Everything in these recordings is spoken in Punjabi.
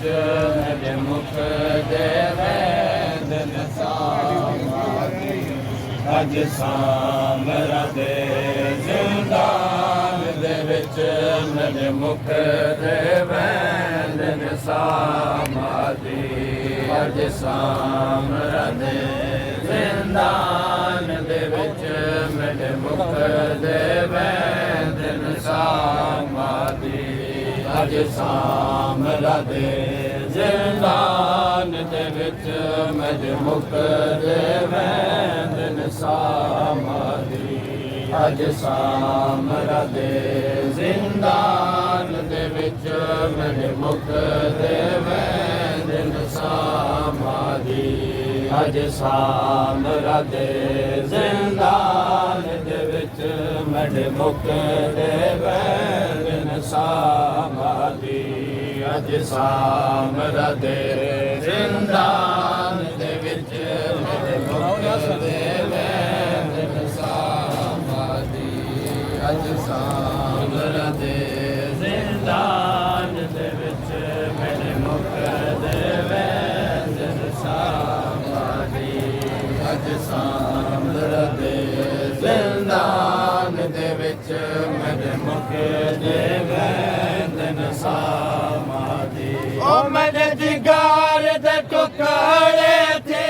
ਵਿੱਚ ਮੇਰੇ ਮੁਖ ਦੇ ਵੈਦ ਨਸਾਮਾਦੀ ਅੱਜ ਸਾਮਰਾ ਦੇ ਜ਼ਿੰਦਾਨ ਦੇ ਵਿੱਚ ਮੇਰੇ ਮੁਖ ਦੇ ਵੈਦ ਨਸਾਮਾਦੀ ਅੱਜ ਸਾਮਰਾ ਦੇ ਜ਼ਿੰਦਾਨ ਦੇ ਵਿੱਚ ਮੇਰੇ ਮੁਖ ਦੇ ਵੈਦ ਨਸਾਮਾਦੀ ਅੱਜ ਸਾਮਰਾ ਦੇ ਜ਼ਿੰਦਾਨ ਦੇ ਵਿੱਚ ਮੇਰੇ ਮੁਖ ਦੇ ਵੈਦ ਨਸਾਮਾਦੀ ਅੱਜ ਸਾਮਰਾ ਦੇ ਜ਼ਿੰਦਾਨ ਦੇ ਵਿੱਚ ਮੇਰੇ ਮੁਖ ਦੇ ਵੈਦ ਨਸਾਮਾਦੀ ਅੱਜ ਸਾਮਰਾ ਦੇ ਜ਼ਿੰਦਾਨ ਦੇ ਵਿੱਚ ਮੇਰੇ ਮੁਖ ਦੇ ਵੈਦ ਨਸਾਮਾਦੀ ਅੱਜ ਸਾਮਰਾ ਦੇ ਜ਼ਿੰਦਾਨ ਦੇ ਵਿੱਚ ਮੇਰੇ ਮੁਖ ਦੇ ਵੈਦ ਨਸਾਮਾਦੀ ਅੱਜ ਸਾਮਰਾ ਦੇ ਜ਼ਿੰਦਾਨ ਦੇ ਵਿੱਚ ਮੇਰੇ ਮੁਖ ਦੇ ਵੈਦ ਨਸਾਮਾਦੀ ਅੱਜ ਸਾਮਰਾ ਦੇ ਜ਼ਿੰਦਾਨ ਦੇ ਵਿੱਚ ਮੇਰੇ ਮੁਖ ਦੇ ਵੈਦ ਨਸਾਮਾਦੀ ਓ ਮੇਰੇ ਜਿਗਰ ਦੇ ਟੁਕੜੇ ਥੇ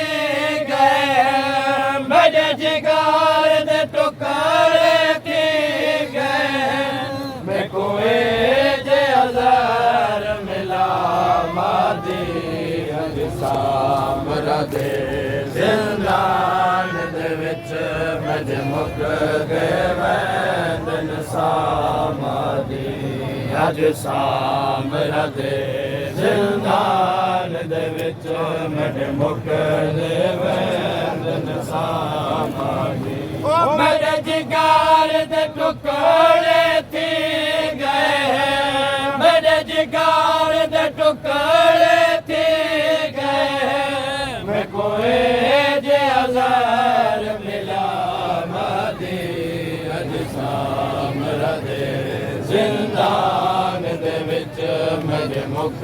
ਗਏ ਮੇਰੇ ਜਿਗਰ ਦੇ ਟੁਕੜੇ ਥੇ ਗਏ ਮੈਂ ਕੋਏ ਜੇ ਅਜ਼ਰ ਮਿਲਾ ਮਾਦੀ ਅੱਜ ਸਾਮਰਾ ਦੇ ਜ਼ਿੰਦਾਨ ਦੇ ਵਿੱਚ ਮੇਰੇ ਮੁਖ ਦੇ ਵੈਦ ਨਸਾਮਾਦੀ ਅੱਜ ਸਾਮਰਾ ਦੇ ਜ਼ਿੰਦਾਨ ਦੇ ਵਿੱਚ ਮੇਰੇ ਮੁਖ ਦੇ ਵੈਦ ਨਸਾਮਾਦੀ ਓ ਮੇਰੇ ਜਿਗਰ ਦੇ ਟੁਕੜੇ ਥੇ ਗਏ ਮੇਰੇ ਜਿਗਰ ਦੇ ਟੁਕੜੇ ਥੇ ਗਏ ਮੈਂ ਕੋਏ ਜੇ ਅਜ਼ਰ ਮਿਲਾ ਮਾਦੀ ਅੱਜ ਸਾਮਰਾ ਦੇ ਜ਼ਿੰਦਾਨ ਦੇ ਵਿੱਚ ਮੇਰੇ ਮੁਖ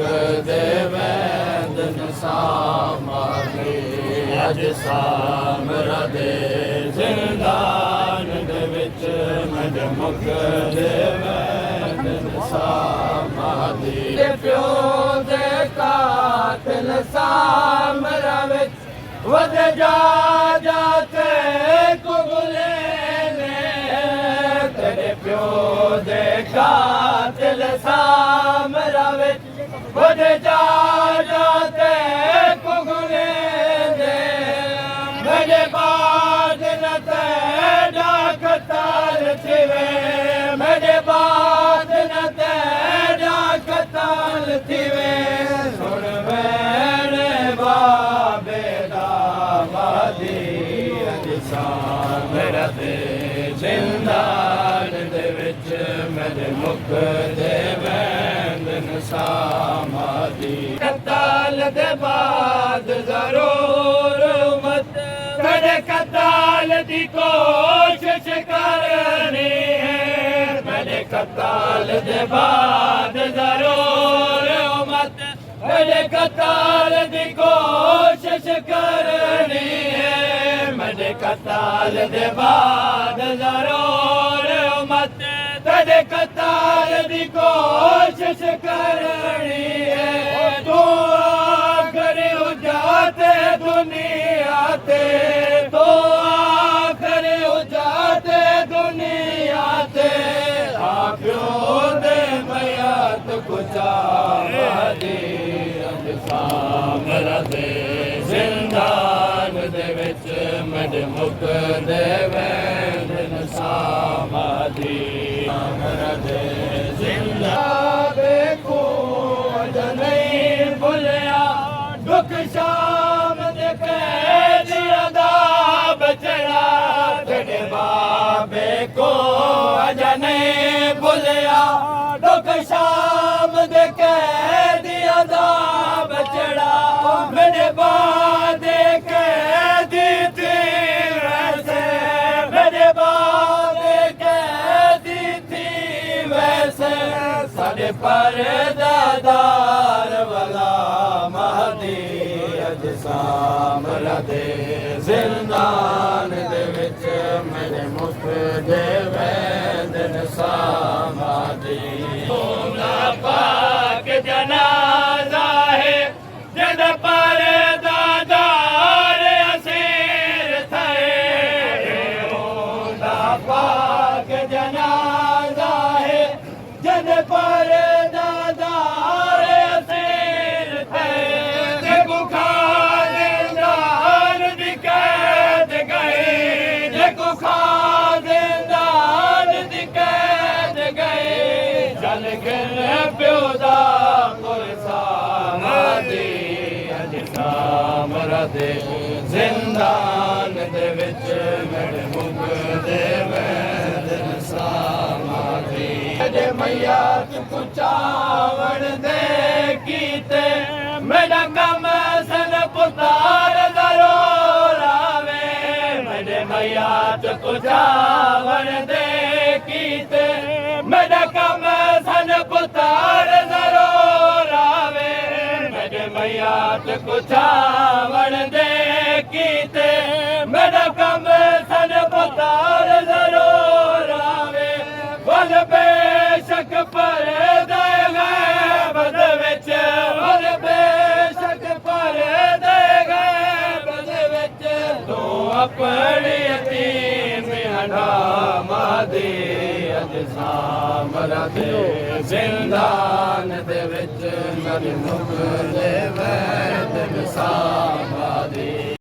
ਦੇ ਵੈਦ ਨਸਾਮਾਦੀ ਅੱਜ ਸਾਮਰਾ ਦੇ ਜ਼ਿੰਦਾਨ ਦੇ ਵਿੱਚ ਮੇਰੇ ਮੁਖ ਦੇ ਵੈਦ ਨਸਾਮਾਦੀ ਤੇ ਪਿਓ ਦੇ ਕਾਤਲ ਸਾਮਰਾ ਵਿੱਚ ਵਧ ਜਾ ਜਾਤੇ ਕੁਗਲੇ ਨੇ ਤੇਰੇ ਪਿਓ ਦੇ ਕਾਤਲ ਸਾਮਰਾ ਵਿੱਚ ਵਧ ਜਾ ਜਾਤੇ ਕੁਗਲੇ ਨੇ ਮੇਰੇ ਬਾਦ ਨ ਤੇਰਾ ਕਤਾਲ ਥੀਵੇ ਮੇਰੇ ਬਾਦ ਨ ਤੇਰਾ ਕਤਾਲ ਥੀਵੇ ਸੁਣ ਮੇਰੇ ਬਾਬੇ ਦਾ ਵਾਦੀ ਅੱਜ ਸਾਮਰਾ ਦੇ ਜ਼ਿੰਦਾਨ ਦੇ ਵਿੱਚ ਮੇਰੇ ਮੁਖ ਦੇ ਵੈਦ ਨਸਾਮਾਦੀ ਕਤਾਲ ਦੇ ਬਾਅਦ ਜ਼ਰੂਰ ਉਮਤ ਕਦੇ ਕਤਾਲ ਦੀ ਕੋਸ਼ਿਸ਼ ਕਰਨੀ ਹੈ ਕਦੇ ਕਤਾਲ ਦੇ ਬਾਅਦ ਜ਼ਰੂਰ ਉਮਤ ਕਦੇ ਕਤਾਲ ਦੀ ਕੋਸ਼ਿਸ਼ ਕਰਨੀ ਹੈ ਮੇਰੇ ਕਤਾਲ ਦੇ ਬਾਅਦ ਜ਼ਰੂਰ ਉਮਤ ਕਦੇ ਕਤਾਲ ਦੀ ਕੋਸ਼ਿਸ਼ ਕਰਨੀ ਹੈ ਤੂੰ ਆਖਰ ਉਜਾਤੇ ਦੁਨੀਆ ਤੇ ਤੂੰ ਆਖਰ ਉਜਾਤੇ ਦੁਨੀਆ ਤੇ ਆਖਿਓ ਦੇ ਬਿਆਤ ਕੁਚਾ ਮਾਦੀ ਅੱਜ ਸਾਮਰਾ ਦੇ ਜ਼ਿੰਦਾਨ ਦੇ ਵਿੱਚ ਮੇਰੇ ਮੁਖ ਦੇ ਵੈਦ ਨਸਾਮਾਦੀ ਸਾਮਰਾ ਦੇ ਜ਼ਿੰਦਾਨ ਦੇਖੋ ਅਜ ਨਹੀਂ ਭੁੱਲਿਆ ਦੁੱਖ ਸ਼ਾਮ ਦੇ ਕੈਦੀਆਂ ਦਾ ਬਚੜਾ ਤੇਰੇ ਬਾਬੇ ਕੋ ਅਜ ਨਹੀਂ ਭੁੱਲਿਆ ਦੁੱਖ ਸ਼ਾਮ ਦੇ ਕੈਦੀਆਂ ਦਾ ਬਚੜਾ ਮੇਰੇ ਬਾਦੇ ਕੈਦੀ ਥੀ ਵੈਸੇ ਮੇਰੇ ਬਾਦੇ ਕੈਦੀ ਥੀ ਵੈਸੇ ਸਾਡੇ ਪਰਦਾਦਾਰ ਵਾਲਾ ਦੇ ਜ਼ਿੰਦਾਨ ਦੇ ਵਿੱਚ ਮੇਰੇ ਮੁਕਦੇ ਵੈਦ ਸਮਾਧੀ ਜੇ ਮਈਆ ਤੂੰ ਚਾਵਣ ਦੇ ਕੀਤੇ ਮੇਰਾ ਕੰਮ ਸਨ ਪੁੱਤਾਰ ਜ਼ਰੂਰ ਆਵੇ ਮੇਰੇ ਮਈਆ ਤੂੰ ਚਾਵਣ ਦੇ ਕੀਤੇ ਮੇਰਾ ਕੰਮ ਸਨ ਪੁੱਤਾਰ ਜ਼ਰੂਰ ਆਵੇ ਮੇਰੇ ਮਈਆ ਤੂੰ ਚਾਵਣ ਦੇ ਕੀਤੇ ਮੇਰਾ ਕੰਮ ਸਨ ਪੁੱਤਾਰ ਜ਼ਰੂਰ ਆਵੇ ਵੱਲ ਬੇਸ਼ੱਕ ਪਰਦੇ ਗੈਬ ਦੇ ਵਿੱਚ ਵੱਲ ਬੇਸ਼ੱਕ ਪਰਦੇ ਗੈਬ ਦੇ ਵਿੱਚ ਤੂੰ ਆਪਣੀ ਯਤੀਮ ਹੰਡਾਮਾ ਦੇ ਅਜ ਸਾਮਰਾ ਦੇ ਜ਼ਿੰਦਾਨ ਦੇ ਵਿੱਚ ਮੇਰੇ ਮੁਕਦੇ ਵੈਦ ਸਾਮਾ ਦੇ